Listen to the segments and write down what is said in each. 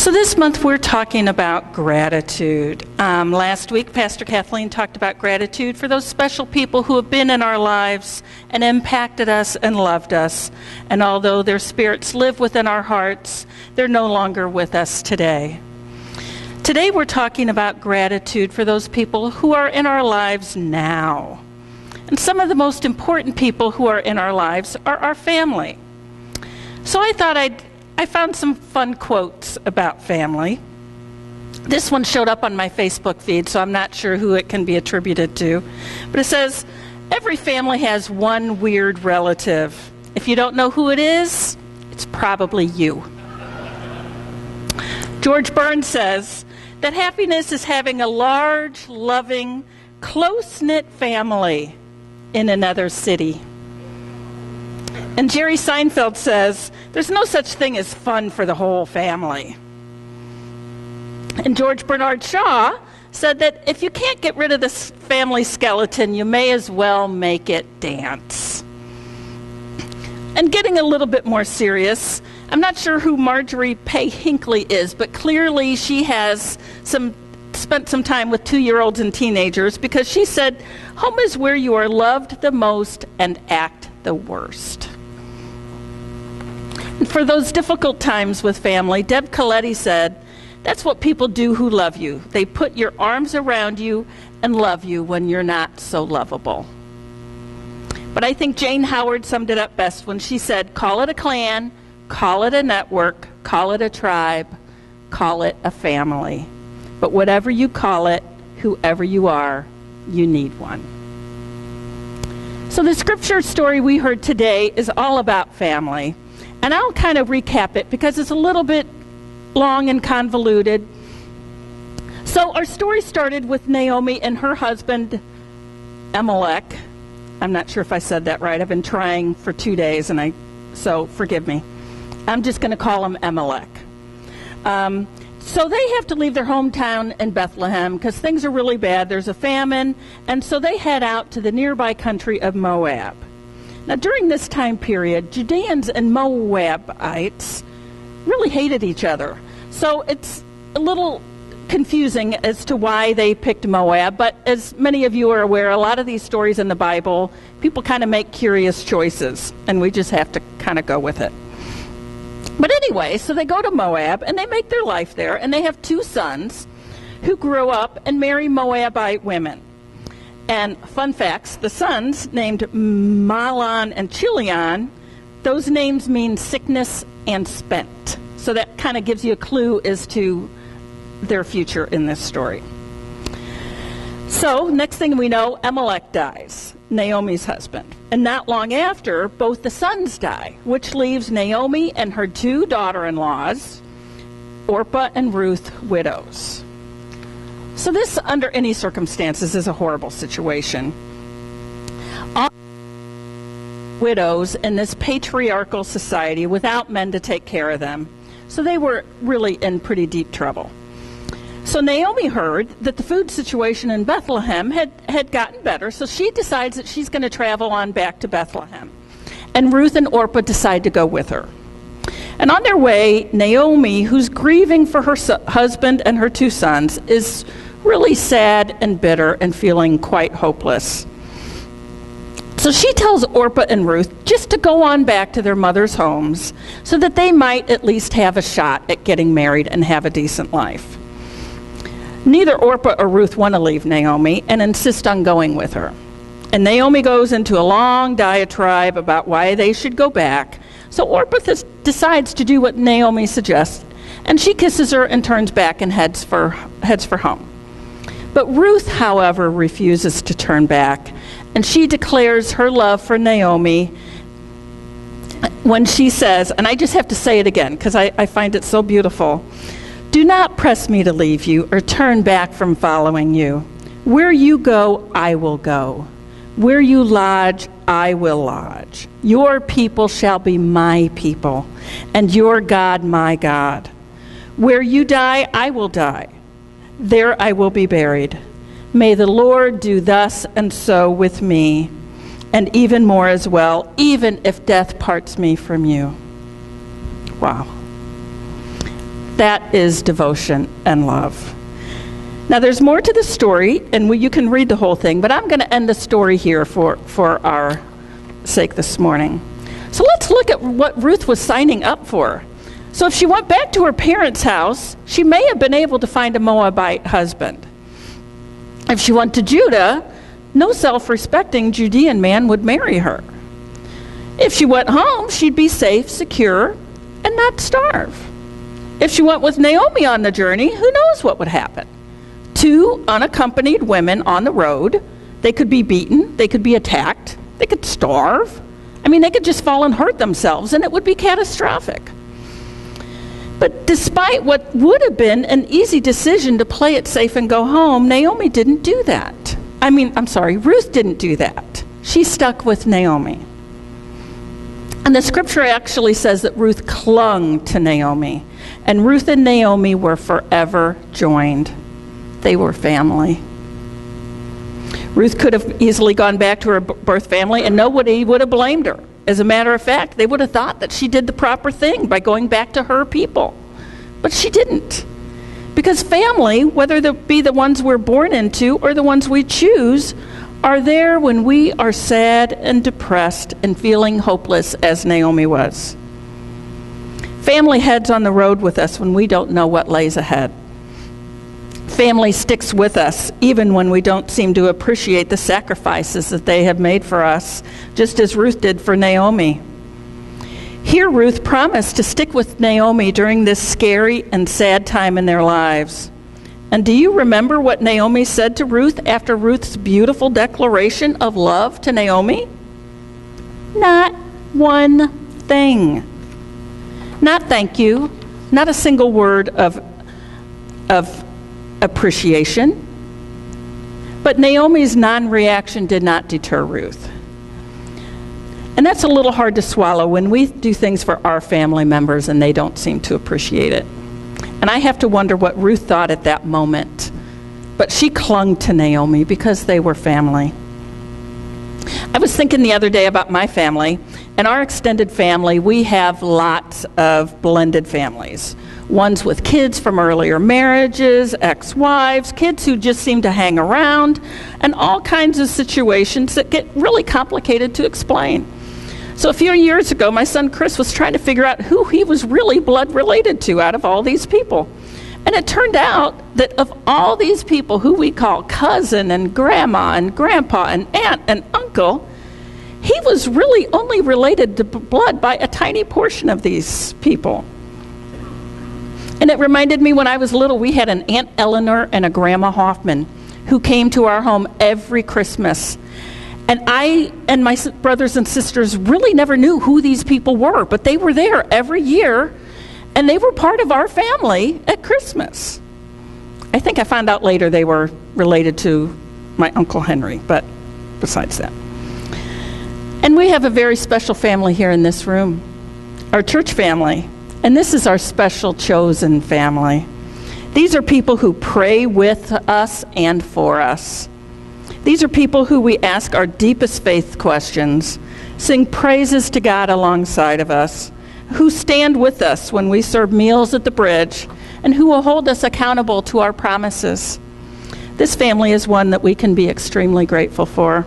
So this month we're talking about gratitude. Last week, Pastor Kathleen talked about gratitude for those special people who have been in our lives and impacted us and loved us. And although their spirits live within our hearts, they're no longer with us today. Today we're talking about gratitude for those people who are in our lives now. And some of the most important people who are in our lives are our family. So I thought I found some fun quotes about family. This one showed up on my Facebook feed, so I'm not sure who it can be attributed to. But it says, every family has one weird relative. If you don't know who it is, it's probably you. George Burns says that happiness is having a large, loving, close-knit family in another city. And Jerry Seinfeld says, there's no such thing as fun for the whole family. And George Bernard Shaw said that if you can't get rid of this family skeleton, you may as well make it dance. And getting a little bit more serious, I'm not sure who Marjorie Pay Hinckley is, but clearly she has spent some time with 2-year-olds and teenagers, because she said, home is where you are loved the most and act the worst. And for those difficult times with family, Deb Coletti said, that's what people do who love you. They put your arms around you and love you when you're not so lovable. But I think Jane Howard summed it up best when she said, call it a clan, call it a network, call it a tribe, call it a family. But whatever you call it, whoever you are, you need one. So the scripture story we heard today is all about family. And I'll kind of recap it because it's a little bit long and convoluted. So our story started with Naomi and her husband, Elimelech. I'm not sure if I said that right. I've been trying for 2 days, so forgive me. I'm just going to call him Elimelech. So they have to leave their hometown in Bethlehem because things are really bad. There's a famine, and so they head out to the nearby country of Moab. Now, during this time period, Judeans and Moabites really hated each other. So it's a little confusing as to why they picked Moab, but as many of you are aware, a lot of these stories in the Bible, people kind of make curious choices, and we just have to kind of go with it. But anyway, so they go to Moab, and they make their life there, and they have 2 sons who grow up and marry Moabite women. And fun facts, the sons named Mahlon and Chilion, those names mean sickness and spent. So that kind of gives you a clue as to their future in this story. So next thing we know, Elimelech dies, Naomi's husband. And not long after, both the sons die, which leaves Naomi and her 2 daughter-in-laws, Orpah and Ruth, widows. So this, under any circumstances, is a horrible situation. All widows in this patriarchal society without men to take care of them. So they were really in pretty deep trouble. So Naomi heard that the food situation in Bethlehem had gotten better, so she decides that she's going to travel on back to Bethlehem. And Ruth and Orpah decide to go with her. And on their way, Naomi, who's grieving for her husband and her 2 sons, is really sad and bitter and feeling quite hopeless. So she tells Orpah and Ruth just to go on back to their mother's homes so that they might at least have a shot at getting married and have a decent life. Neither Orpah or Ruth want to leave Naomi and insist on going with her. And Naomi goes into a long diatribe about why they should go back. So Orpah decides to do what Naomi suggests, and she kisses her and turns back and heads for home. But Ruth, however, refuses to turn back, and she declares her love for Naomi when she says, and I just have to say it again because I find it so beautiful, do not press me to leave you or turn back from following you. Where you go, I will go. Where you lodge, I will lodge. Your people shall be my people, and your God my God. Where you die, I will die. There I will be buried. May the Lord do thus and so with me, and even more as well, even if death parts me from you. Wow. That is devotion and love. Now, there's more to the story, and you can read the whole thing, but I'm going to end the story here for our sake this morning. So let's look at what Ruth was signing up for. So if she went back to her parents' house, she may have been able to find a Moabite husband. If she went to Judah, no self-respecting Judean man would marry her. If she went home, she'd be safe, secure, and not starve. If she went with Naomi on the journey, who knows what would happen? Two unaccompanied women on the road. They could be beaten, they could be attacked, they could starve. I mean, they could just fall and hurt themselves, and it would be catastrophic. But despite what would have been an easy decision to play it safe and go home, Naomi didn't do that. Ruth didn't do that. She stuck with Naomi. And the scripture actually says that Ruth clung to Naomi, and Ruth and Naomi were forever joined. They were family. Ruth could have easily gone back to her birth family, and nobody would have blamed her. As a matter of fact, they would have thought that she did the proper thing by going back to her people. But she didn't. Because family, whether they be the ones we're born into or the ones we choose, are there when we are sad and depressed and feeling hopeless, as Naomi was. Family heads on the road with us when we don't know what lays ahead. Family sticks with us even when we don't seem to appreciate the sacrifices that they have made for us, just as Ruth did for Naomi. Here, Ruth promised to stick with Naomi during this scary and sad time in their lives. And do you remember what Naomi said to Ruth after Ruth's beautiful declaration of love to Naomi? Not one thing. Not thank you. Not a single word of appreciation. But Naomi's non-reaction did not deter Ruth. And that's a little hard to swallow when we do things for our family members and they don't seem to appreciate it. And I have to wonder what Ruth thought at that moment. But she clung to Naomi because they were family. I was thinking the other day about my family. In our extended family, we have lots of blended families. Ones with kids from earlier marriages, ex-wives, kids who just seem to hang around, and all kinds of situations that get really complicated to explain. So a few years ago, my son Chris was trying to figure out who he was really blood related to out of all these people. And it turned out that of all these people who we call cousin and grandma and grandpa and aunt and uncle, he was really only related to blood by a tiny portion of these people. And it reminded me when I was little, we had an Aunt Eleanor and a Grandma Hoffman who came to our home every Christmas. And I and my brothers and sisters really never knew who these people were, but they were there every year, and they were part of our family at Christmas. I think I found out later they were related to my Uncle Henry, but besides that. And we have a very special family here in this room, our church family. And this is our special chosen family. These are people who pray with us and for us. These are people who we ask our deepest faith questions, sing praises to God alongside of us, who stand with us when we serve meals at the bridge, and who will hold us accountable to our promises. This family is one that we can be extremely grateful for.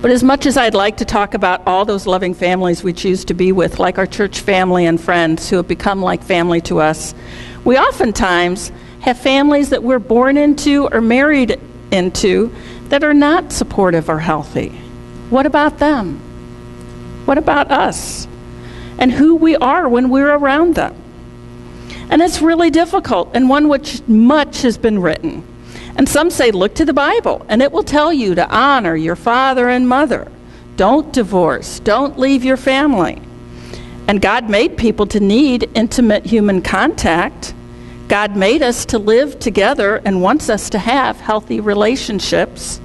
But as much as I'd like to talk about all those loving families we choose to be with, like our church family and friends who have become like family to us, we oftentimes have families that we're born into or married into that are not supportive or healthy. What about them? What about us? And who we are when we're around them? And it's really difficult, and one which much has been written. And some say, look to the Bible, and it will tell you to honor your father and mother. Don't divorce. Don't leave your family. And God made people to need intimate human contact. God made us to live together and wants us to have healthy relationships.